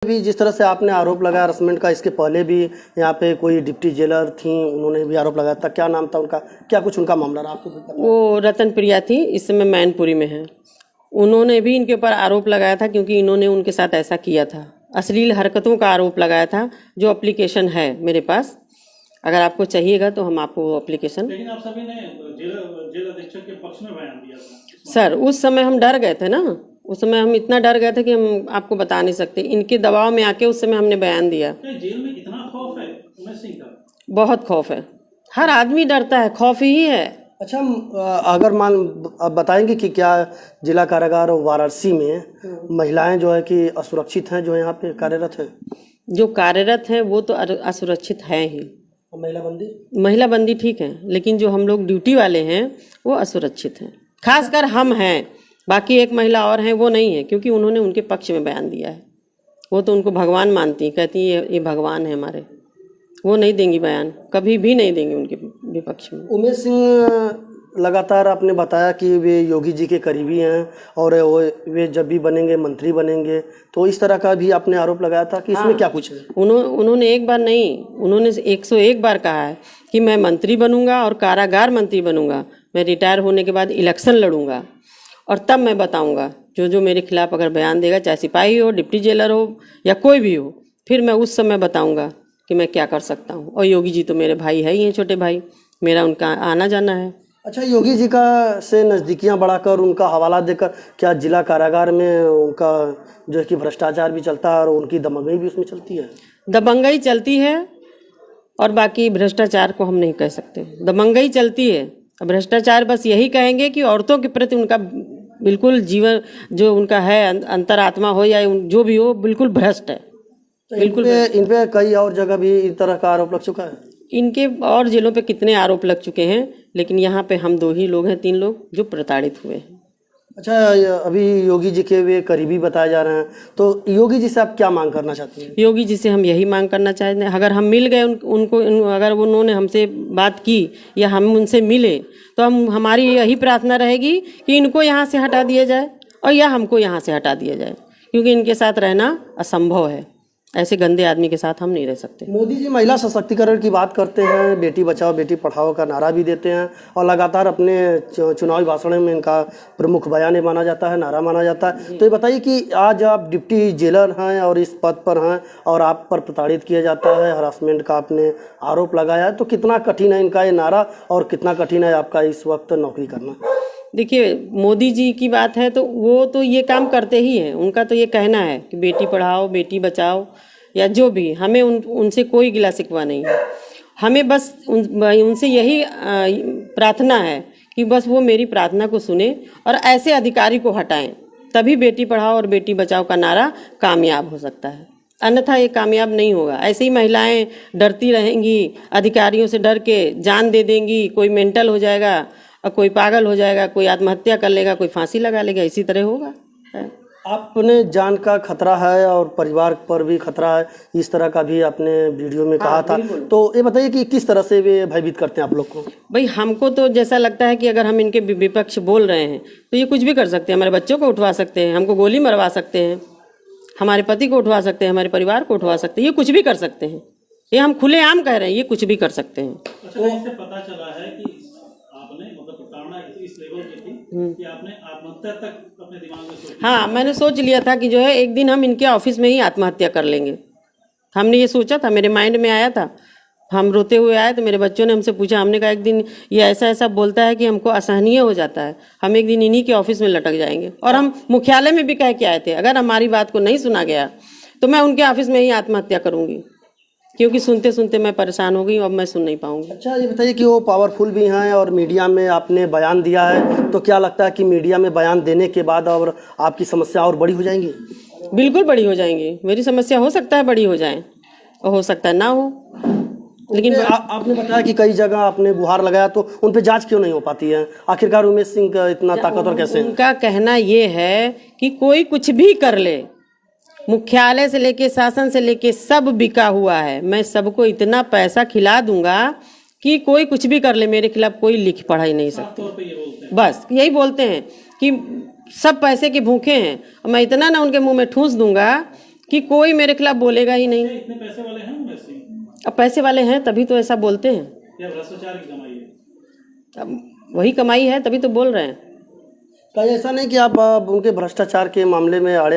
अभी जिस तरह से आपने आरोप लगाया हरासमेंट का, इसके पहले भी यहाँ पे कोई डिप्टी जेलर थी, उन्होंने भी आरोप लगाया था, क्या नाम था उनका, क्या कुछ उनका मामला रहा आपको? वो रतन प्रिया थी, इस समय मैनपुरी में है। उन्होंने भी इनके ऊपर आरोप लगाया था क्योंकि इन्होंने उनके साथ ऐसा किया था, अश्लील हरकतों का आरोप लगाया था। जो एप्लीकेशन है मेरे पास, अगर आपको चाहिएगा तो हम आपको एप्लीकेशन। लेकिन आप सभी ने जेल अधीक्षक के पक्ष में बयान दिया था सर। उस समय हम डर गए थे ना, उस समय हम इतना डर गए थे कि हम आपको बता नहीं सकते। इनके दबाव में आके उस समय हमने बयान दिया। जेल में इतना खौफ है उमेश सिंह का? बहुत खौफ है, हर आदमी डरता है, खौफ ही है। अच्छा, अगर आप बताएंगे कि क्या जिला कारागार वाराणसी में महिलाएं जो है कि असुरक्षित हैं, जो यहाँ पे कार्यरत हैं? जो कार्यरत हैं वो तो असुरक्षित हैं ही। महिला बंदी ठीक है, लेकिन जो हम लोग ड्यूटी वाले हैं वो असुरक्षित हैं, खासकर हम हैं। बाकी एक महिला और हैं, वो नहीं है, क्योंकि उन्होंने उनके पक्ष में बयान दिया है। वो तो उनको भगवान मानती हैं, कहती हैं ये भगवान है हमारे। वो नहीं देंगी बयान, कभी भी नहीं देंगे उनके विपक्ष में। उमेश सिंह लगातार आपने बताया कि वे योगी जी के करीबी हैं और वे जब भी बनेंगे मंत्री बनेंगे, तो इस तरह का भी आपने आरोप लगाया था कि इसमें क्या कुछ है? उन्होंने एक बार नहीं, उन्होंने 101 बार कहा है कि मैं मंत्री बनूंगा और कारागार मंत्री बनूंगा। मैं रिटायर होने के बाद इलेक्शन लड़ूंगा और तब मैं बताऊंगा जो मेरे खिलाफ अगर बयान देगा, चाहे सिपाही हो, डिप्टी जेलर हो या कोई भी हो, फिर मैं उस समय बताऊंगा कि मैं क्या कर सकता हूँ। और योगी जी तो मेरे भाई है ही हैं, छोटे भाई, मेरा उनका आना जाना है। अच्छा, योगी जी का से नज़दीकियाँ बढ़ाकर उनका हवाला देकर क्या जिला कारागार में उनका जो है कि भ्रष्टाचार भी चलता है और उनकी दबंगई भी उसमें चलती है? दबंगई चलती है और बाकी भ्रष्टाचार को हम नहीं कह सकते। दबंगई चलती है, भ्रष्टाचार बस यही कहेंगे कि औरतों के प्रति उनका बिल्कुल जीवन जो उनका है, अंतरात्मा हो या जो भी हो, बिल्कुल भ्रष्ट है। बिल्कुल। इन पे कई और जगह भी इस तरह का आरोप लग चुका है। इनके और जिलों पे कितने आरोप लग चुके हैं, लेकिन यहाँ पे हम 2 ही लोग हैं, 3 लोग जो प्रताड़ित हुए हैं। अच्छा, अभी योगी जी के वे करीबी बताए जा रहे हैं, तो योगी जी से आप क्या मांग करना चाहते हैं? योगी जी से हम यही मांग करना चाहते हैं, अगर हम मिल गए उनको, अगर उन्होंने हमसे बात की या हम उनसे मिले, तो हमारी यही प्रार्थना रहेगी कि इनको यहाँ से हटा दिया जाए और या हमको यहाँ से हटा दिया जाए, क्योंकि इनके साथ रहना असंभव है। ऐसे गंदे आदमी के साथ हम नहीं रह सकते। मोदी जी महिला सशक्तिकरण की बात करते हैं, बेटी बचाओ बेटी पढ़ाओ का नारा भी देते हैं और लगातार अपने चुनावी भाषण में इनका प्रमुख बयान माना जाता है, नारा माना जाता है। तो ये बताइए कि आज आप डिप्टी जेलर हैं और इस पद पर हैं और आप पर प्रताड़ित किया जाता है, हरासमेंट का आपने आरोप लगाया है, तो कितना कठिन है इनका ये नारा और कितना कठिन है आपका इस वक्त नौकरी करना? देखिए, मोदी जी की बात है तो वो तो ये काम करते ही हैं। उनका तो ये कहना है कि बेटी पढ़ाओ बेटी बचाओ या जो भी, हमें उनसे कोई गिला शिकवा नहीं है। हमें बस उनसे यही प्रार्थना है कि बस वो मेरी प्रार्थना को सुने और ऐसे अधिकारी को हटाएं, तभी बेटी पढ़ाओ और बेटी बचाओ का नारा कामयाब हो सकता है, अन्यथा ये कामयाब नहीं होगा। ऐसे ही महिलाएं डरती रहेंगी, अधिकारियों से डर के जान दे देंगी, कोई मेंटल हो जाएगा और कोई पागल हो जाएगा, कोई आत्महत्या कर लेगा, कोई फांसी लगा लेगा, इसी तरह होगा। आपने जान का खतरा है और परिवार पर भी खतरा है, इस तरह का भी आपने वीडियो में कहा था। तो ये बताइए कि किस तरह से वे भयभीत करते हैं आप लोग को? भाई, हमको तो जैसा लगता है कि अगर हम इनके विपक्ष बोल रहे हैं तो ये कुछ भी कर सकते हैं। हमारे बच्चों को उठवा सकते हैं, हमको गोली मरवा सकते हैं, हमारे पति को उठवा सकते हैं, हमारे परिवार को उठवा सकते हैं, ये कुछ भी कर सकते हैं। ये हम खुलेआम कह रहे हैं, ये कुछ भी कर सकते हैं। अच्छा, इससे पता चला है कि आपने मतलब प्रताड़ना इस लेवल की थी कि आपने आत्महत्या तक अपने दिमाग में सोची? हाँ, मैंने सोच लिया था कि जो है एक दिन हम इनके ऑफिस में ही आत्महत्या कर लेंगे। हमने ये सोचा था, मेरे माइंड में आया था। हम रोते हुए आए तो मेरे बच्चों ने हमसे पूछा, हमने कहा एक दिन ये ऐसा ऐसा बोलता है कि हमको असहनीय हो जाता है, हम एक दिन इन्हीं के ऑफिस में लटक जाएंगे। और हम मुख्यालय में भी कह के आए थे, अगर हमारी बात को नहीं सुना गया तो मैं उनके ऑफिस में ही आत्महत्या करूंगी, क्योंकि सुनते सुनते मैं परेशान हो गई, अब मैं सुन नहीं पाऊंगी। अच्छा, ये बताइए कि वो पावरफुल भी हैं और मीडिया में आपने बयान दिया है, तो क्या लगता है कि मीडिया में बयान देने के बाद और आपकी समस्या और बड़ी हो जाएंगी? बिल्कुल बड़ी हो जाएंगी। मेरी समस्या हो सकता है बड़ी हो जाए और हो सकता है ना हो, लेकिन आपने बताया कि कई जगह आपने गुहार लगाया, तो उन पे जांच क्यों नहीं हो पाती है? आखिरकार उमेश सिंह का इतना ताकतवर कैसे? उनका कहना ये है कि कोई कुछ भी कर ले, मुख्यालय से लेके शासन से लेके सब बिका हुआ है, मैं सबको इतना पैसा खिला दूंगा कि कोई कुछ भी कर ले, मेरे खिलाफ कोई लिख पढ़ा ही नहीं सकता। बस यही बोलते हैं कि सब पैसे के भूखे हैं, मैं इतना ना उनके मुंह में ठूस दूंगा कि कोई मेरे खिलाफ बोलेगा ही नहीं। इतने पैसे वाले हैं उनमें से? अब पैसे वाले हैं तभी तो ऐसा बोलते हैं। या भ्रष्टाचार की कमाई है? अब वही कमाई है तभी तो बोल रहे हैं। कहीं ऐसा नहीं कि आप उनके भ्रष्टाचार के मामले में आड़े